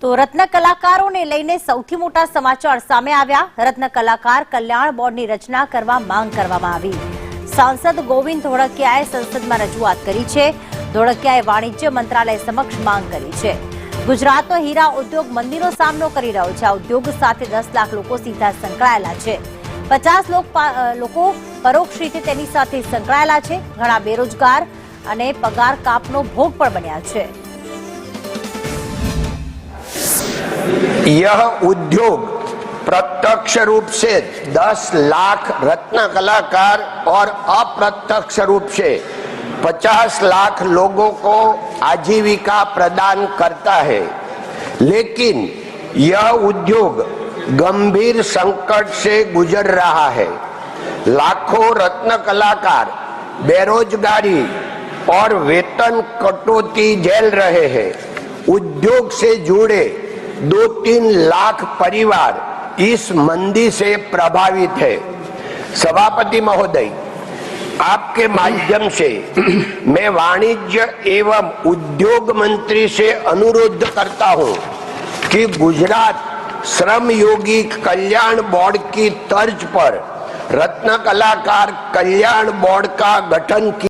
તો રત્ન કલાકારોને લઈને સૌથી મોટા સમાચાર સામે આવ્યા। રત્ન કલાકાર કલ્યાણ બોર્ડની રચના કરવા માંગ કરવામાં આવી। સાંસદ ગોવિંદ ધોળકિયાએ સંસદમાં રજૂઆત કરી છે। ધોળકિયાએ વાણિજ્ય મંત્રાલય સમક્ષ માંગ કરી છે। ગુજરાતનો હીરા ઉદ્યોગ મંદીનો સામનો કરી રહ્યો છે। આ ઉદ્યોગ સાથે 10 લાખ લોકો સીધા સંકળાયેલા છે। 50 લોકો પરોક્ષ રીતે તેની સાથે સંકળાયેલા છે। ઘણા બેરોજગાર અને પગાર કાપનો ભોગ પણ બન્યા છે। यह उद्योग प्रत्यक्ष रूप से 10 लाख रत्न कलाकार और अप्रत्यक्ष रूप से 50 लाख लोगों को आजीविका प्रदान करता है, लेकिन यह उद्योग गंभीर संकट से गुजर रहा है। लाखों रत्न कलाकार बेरोजगारी और वेतन कटौती झेल रहे हैं। उद्योग से जुड़े 2-3 लाख परिवार इस मंदी से प्रभावित है। सभापति महोदय, आपके माध्यम से मैं वाणिज्य एवं उद्योग मंत्री से अनुरोध करता हूं कि गुजरात श्रम योगी कल्याण बोर्ड की तर्ज पर रत्न कलाकार कल्याण बोर्ड का गठन किया